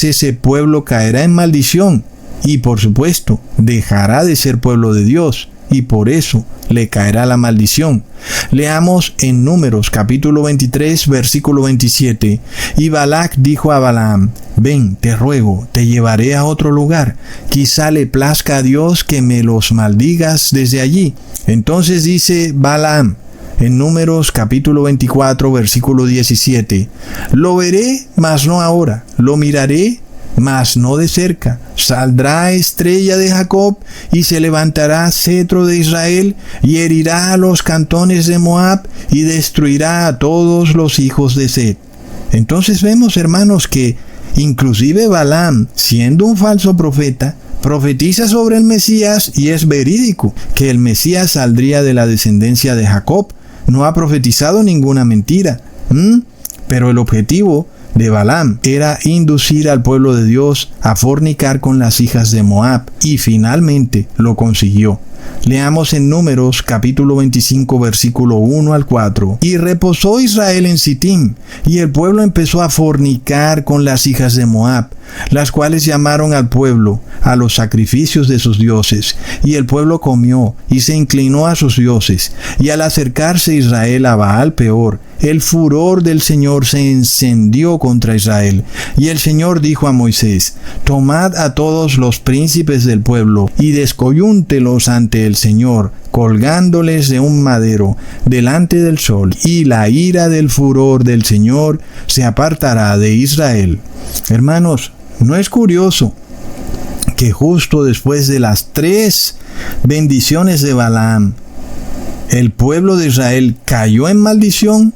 ese pueblo caerá en maldición y, por supuesto, dejará de ser pueblo de Dios y por eso le caerá la maldición. Leamos en Números capítulo 23, versículo 27. Y Balac dijo a Balaam: ven, te ruego, te llevaré a otro lugar. Quizá le plazca a Dios que me los maldigas desde allí. Entonces dice Balaam en Números capítulo 24, versículo 17: lo veré, mas no ahora. Lo miraré, mas no de cerca. Saldrá estrella de Jacob y se levantará cetro de Israel y herirá a los cantones de Moab y destruirá a todos los hijos de Set. Entonces vemos, hermanos, que inclusive Balaam, siendo un falso profeta, profetiza sobre el Mesías y es verídico que el Mesías saldría de la descendencia de Jacob. No ha profetizado ninguna mentira. Pero el objetivo de Balaam era inducir al pueblo de Dios a fornicar con las hijas de Moab y finalmente lo consiguió. Leamos en Números capítulo 25 versículo 1 al 4. Y reposó Israel en Sittim, y el pueblo empezó a fornicar con las hijas de Moab, las cuales llamaron al pueblo a los sacrificios de sus dioses. Y el pueblo comió y se inclinó a sus dioses. Y al acercarse Israel a Baal Peor, el furor del Señor se encendió contra Israel. Y el Señor dijo a Moisés: tomad a todos los príncipes del pueblo y descoyúntelos ante el Señor, colgándoles de un madero delante del sol, y la ira del furor del Señor se apartará de Israel. Hermanos, ¿no es curioso que justo después de las 3 bendiciones de Balaam, el pueblo de Israel cayó en maldición?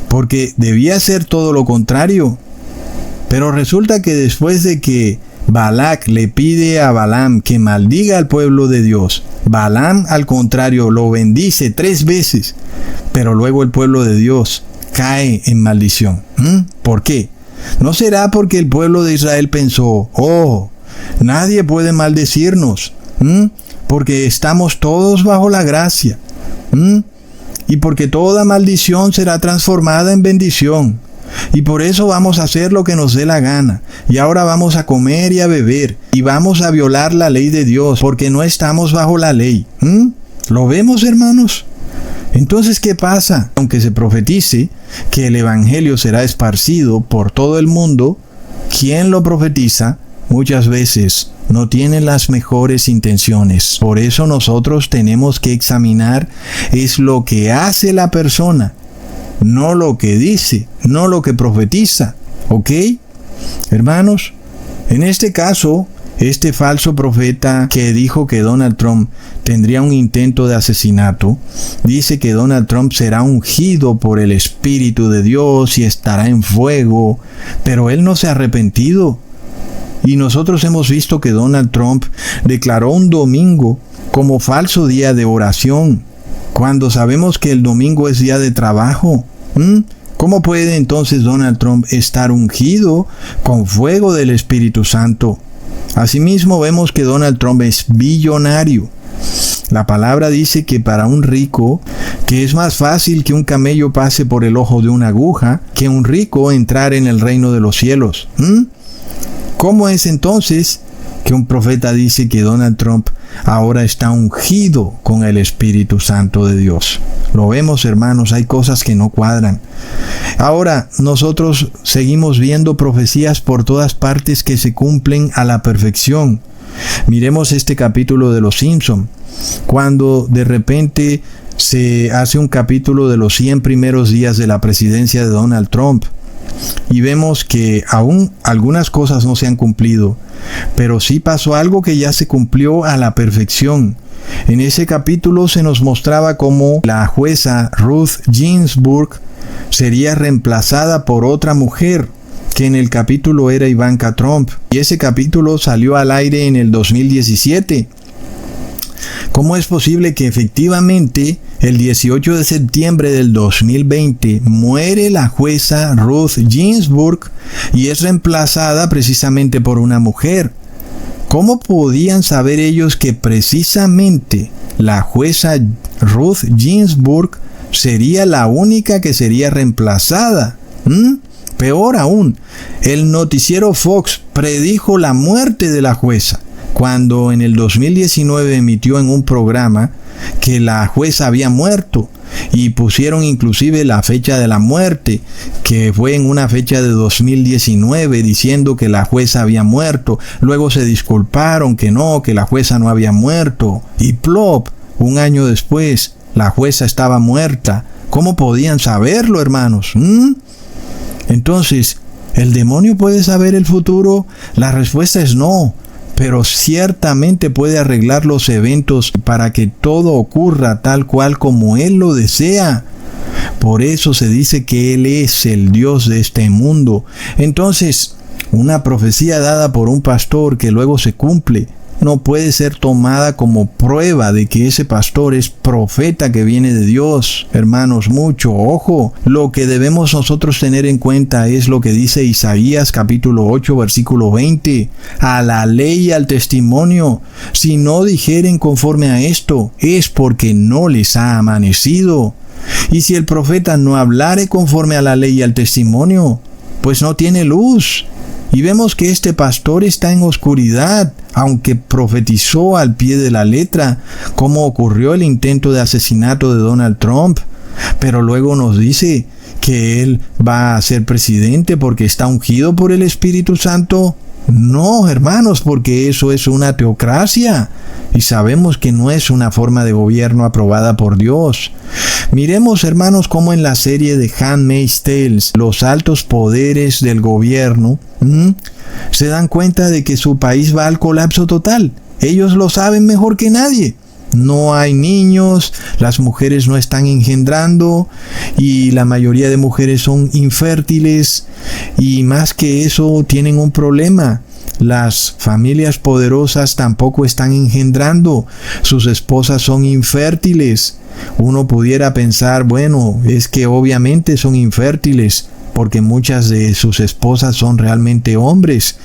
Porque debía ser todo lo contrario. Pero resulta que después de que Balac le pide a Balaam que maldiga al pueblo de Dios, Balaam al contrario lo bendice 3 veces, pero luego el pueblo de Dios cae en maldición. ¿Por qué? ¿No será porque el pueblo de Israel pensó: oh, nadie puede maldecirnos, porque estamos todos bajo la gracia, y porque toda maldición será transformada en bendición, y por eso vamos a hacer lo que nos dé la gana, y ahora vamos a comer y a beber, y vamos a violar la ley de Dios, porque no estamos bajo la ley? ¿Lo vemos, hermanos? Entonces, ¿qué pasa? Aunque se profetice que el evangelio será esparcido por todo el mundo, quien lo profetiza muchas veces no tiene las mejores intenciones. Por eso nosotros tenemos que examinar es lo que hace la persona, no lo que dice, no lo que profetiza. ¿Ok? Hermanos, en este caso, este falso profeta que dijo que Donald Trump tendría un intento de asesinato, dice que Donald Trump será ungido por el Espíritu de Dios y estará en fuego, pero él no se ha arrepentido. Y nosotros hemos visto que Donald Trump declaró un domingo como falso día de oración, cuando sabemos que el domingo es día de trabajo. ¿Cómo puede entonces Donald Trump estar ungido con fuego del Espíritu Santo? Asimismo vemos que Donald Trump es billonario. La palabra dice que para un rico, que es más fácil que un camello pase por el ojo de una aguja, que un rico entrar en el reino de los cielos. ¿Cómo es entonces que un profeta dice que Donald Trump ahora está ungido con el Espíritu Santo de Dios? Lo vemos, hermanos, hay cosas que no cuadran. Ahora, nosotros seguimos viendo profecías por todas partes que se cumplen a la perfección. Miremos este capítulo de Los Simpson, cuando de repente se hace un capítulo de los 100 primeros días de la presidencia de Donald Trump. Y vemos que aún algunas cosas no se han cumplido, pero sí pasó algo que ya se cumplió a la perfección. En ese capítulo se nos mostraba cómo la jueza Ruth Ginsburg sería reemplazada por otra mujer, que en el capítulo era Ivanka Trump. Y ese capítulo salió al aire en el 2017. ¿Cómo es posible que efectivamente el 18 de septiembre del 2020 muere la jueza Ruth Ginsburg y es reemplazada precisamente por una mujer? ¿Cómo podían saber ellos que precisamente la jueza Ruth Ginsburg sería la única que sería reemplazada? Peor aún, el noticiero Fox predijo la muerte de la jueza, cuando en el 2019 emitió en un programa que la jueza había muerto, y pusieron inclusive la fecha de la muerte, que fue en una fecha de 2019, diciendo que la jueza había muerto. Luego se disculparon que no, que la jueza no había muerto, y plop, un año después, la jueza estaba muerta. ¿Cómo podían saberlo, hermanos? Entonces, ¿el demonio puede saber el futuro? La respuesta es no. Pero ciertamente puede arreglar los eventos para que todo ocurra tal cual como Él lo desea. Por eso se dice que Él es el Dios de este mundo. Entonces, una profecía dada por un pastor que luego se cumple, no puede ser tomada como prueba de que ese pastor es profeta que viene de Dios. Hermanos, mucho ojo. Lo que debemos nosotros tener en cuenta es lo que dice Isaías capítulo 8 versículo 20. A la ley y al testimonio, si no dijeren conforme a esto, es porque no les ha amanecido. Y si el profeta no hablare conforme a la ley y al testimonio, pues no tiene luz. Y vemos que este pastor está en oscuridad, aunque profetizó al pie de la letra, como ocurrió el intento de asesinato de Donald Trump. Pero luego nos dice que él va a ser presidente porque está ungido por el Espíritu Santo. No, hermanos, porque eso es una teocracia. Y sabemos que no es una forma de gobierno aprobada por Dios. Miremos, hermanos, cómo en la serie de Handmaid's Tale, los altos poderes del gobierno se dan cuenta de que su país va al colapso total. Ellos lo saben mejor que nadie. No hay niños, las mujeres no están engendrando y la mayoría de mujeres son infértiles, y más que eso tienen un problema. Las familias poderosas tampoco están engendrando, sus esposas son infértiles. Uno pudiera pensar, bueno, es que obviamente son infértiles porque muchas de sus esposas son realmente hombres,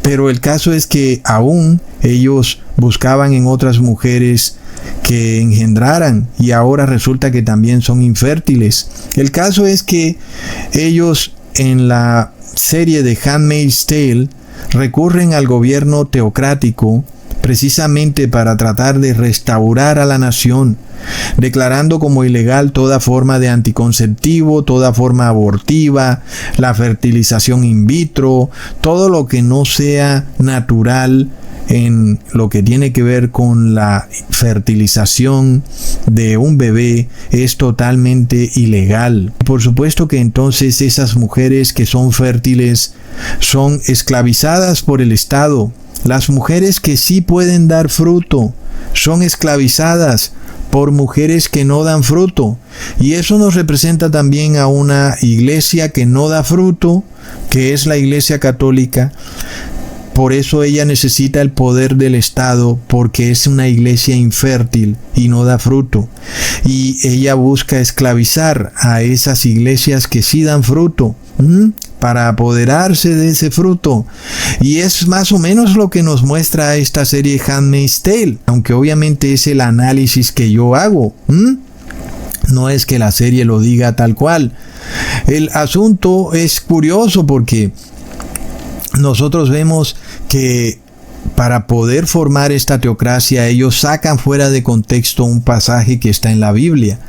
pero el caso es que aún ellos buscaban en otras mujeres que engendraran, y ahora resulta que también son infértiles. El caso es que ellos en la serie de Handmaid's Tale recurren al gobierno teocrático precisamente para tratar de restaurar a la nación, declarando como ilegal toda forma de anticonceptivo, toda forma abortiva, la fertilización in vitro, todo lo que no sea natural en lo que tiene que ver con la fertilización de un bebé es totalmente ilegal. Por supuesto que entonces esas mujeres que son fértiles son esclavizadas por el Estado. Las mujeres que sí pueden dar fruto son esclavizadas por mujeres que no dan fruto. Y eso nos representa también a una iglesia que no da fruto, que es la Iglesia Católica. Por eso ella necesita el poder del Estado, porque es una iglesia infértil y no da fruto. Y ella busca esclavizar a esas iglesias que sí dan fruto, para apoderarse de ese fruto. Y es más o menos lo que nos muestra esta serie Handmaid's Tale, aunque obviamente es el análisis que yo hago. No es que la serie lo diga tal cual. El asunto es curioso porque nosotros vemos que para poder formar esta teocracia ellos sacan fuera de contexto un pasaje que está en la Biblia,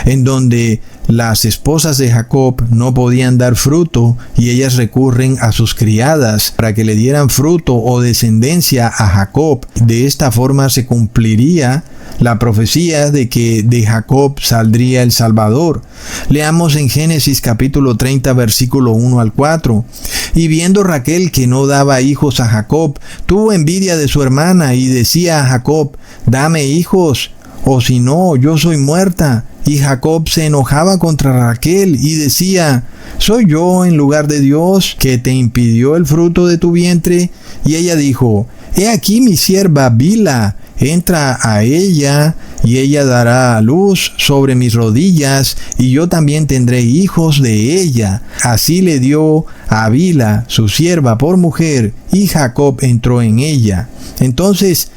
en donde las esposas de Jacob no podían dar fruto y ellas recurren a sus criadas para que le dieran fruto o descendencia a Jacob. De esta forma se cumpliría la profecía de que de Jacob saldría el Salvador. Leamos en Génesis capítulo 30 versículo 1 al 4. Y viendo Raquel que no daba hijos a Jacob, tuvo envidia de su hermana y decía a Jacob: dame hijos, o si no, yo soy muerta. Y Jacob se enojaba contra Raquel y decía: ¿soy yo en lugar de Dios que te impidió el fruto de tu vientre? Y ella dijo: he aquí mi sierva Bilha, entra a ella, y ella dará a luz sobre mis rodillas, y yo también tendré hijos de ella. Así le dio a Bilha, su sierva, por mujer, y Jacob entró en ella. Entonces,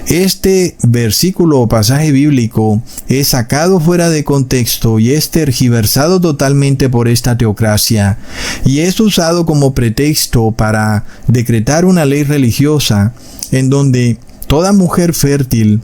este versículo o pasaje bíblico es sacado fuera de contexto y es tergiversado totalmente por esta teocracia y es usado como pretexto para decretar una ley religiosa en donde toda mujer fértil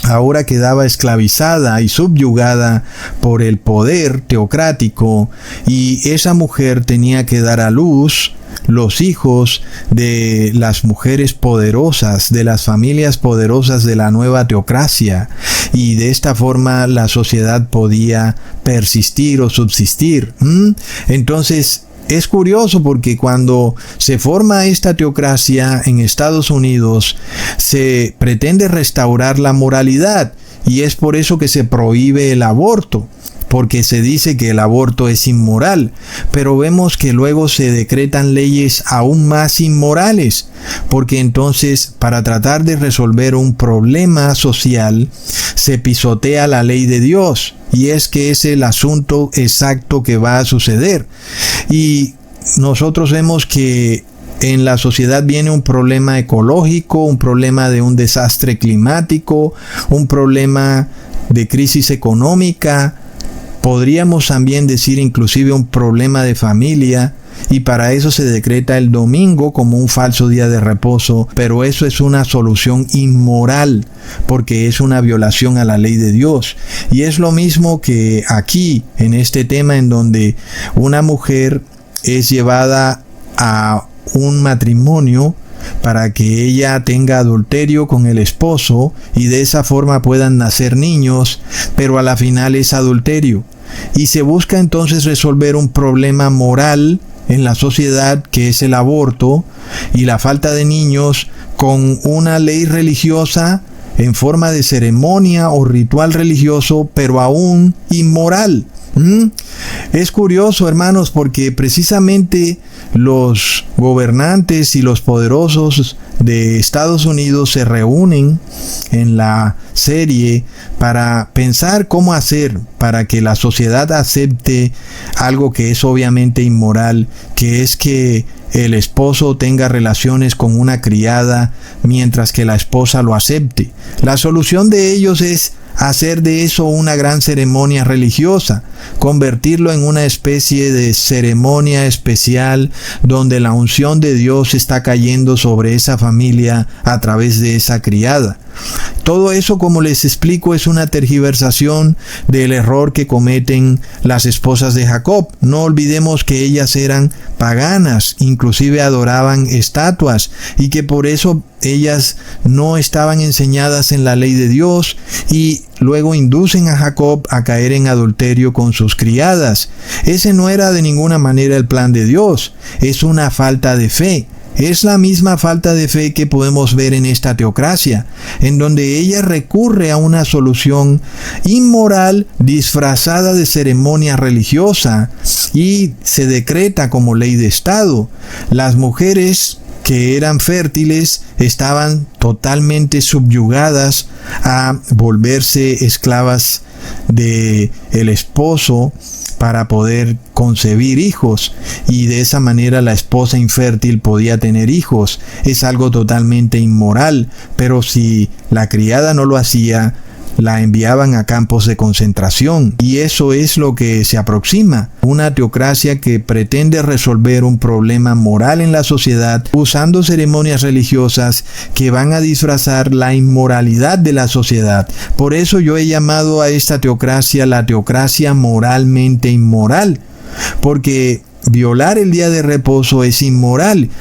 ahora quedaba esclavizada y subyugada por el poder teocrático, y esa mujer tenía que dar a luz los hijos de las mujeres poderosas, de las familias poderosas de la nueva teocracia, y de esta forma la sociedad podía persistir o subsistir. Entonces, es curioso porque cuando se forma esta teocracia en Estados Unidos, se pretende restaurar la moralidad, y es por eso que se prohíbe el aborto, porque se dice que el aborto es inmoral, pero vemos que luego se decretan leyes aún más inmorales, porque entonces para tratar de resolver un problema social se pisotea la ley de Dios, y es que es el asunto exacto que va a suceder. Y nosotros vemos que en la sociedad viene un problema ecológico, un problema de un desastre climático, un problema de crisis económica, podríamos también decir inclusive un problema de familia, y para eso se decreta el domingo como un falso día de reposo, pero eso es una solución inmoral, porque es una violación a la ley de Dios. Y es lo mismo que aquí, en este tema en donde una mujer es llevada a un matrimonio para que ella tenga adulterio con el esposo y de esa forma puedan nacer niños, pero a la final es adulterio. Y se busca entonces resolver un problema moral en la sociedad, que es el aborto y la falta de niños, con una ley religiosa en forma de ceremonia o ritual religioso, pero aún inmoral. Es curioso, hermanos, porque precisamente los gobernantes y los poderosos de Estados Unidos se reúnen en la serie para pensar cómo hacer para que la sociedad acepte algo que es obviamente inmoral, que es que el esposo tenga relaciones con una criada mientras que la esposa lo acepte. La solución de ellos es hacer de eso una gran ceremonia religiosa, convertirlo en una especie de ceremonia especial donde la unción de Dios está cayendo sobre esa familia a través de esa criada. Todo eso, como les explico, es una tergiversación del error que cometen las esposas de Jacob. No olvidemos que ellas eran paganas, inclusive adoraban estatuas, y que por eso ellas no estaban enseñadas en la ley de Dios, y luego inducen a Jacob a caer en adulterio con sus criadas. Ese no era de ninguna manera el plan de Dios, es una falta de fe. Es la misma falta de fe que podemos ver en esta teocracia, en donde ella recurre a una solución inmoral disfrazada de ceremonia religiosa y se decreta como ley de Estado. Las mujeres que eran fértiles estaban totalmente subyugadas a volverse esclavas de el esposo para poder concebir hijos, y de esa manera la esposa infértil podía tener hijos. Es algo totalmente inmoral, pero si la criada no lo hacía, la enviaban a campos de concentración, y eso es lo que se aproxima, una teocracia que pretende resolver un problema moral en la sociedad usando ceremonias religiosas que van a disfrazar la inmoralidad de la sociedad. Por eso yo he llamado a esta teocracia la teocracia moralmente inmoral, porque violar el día de reposo es inmoral.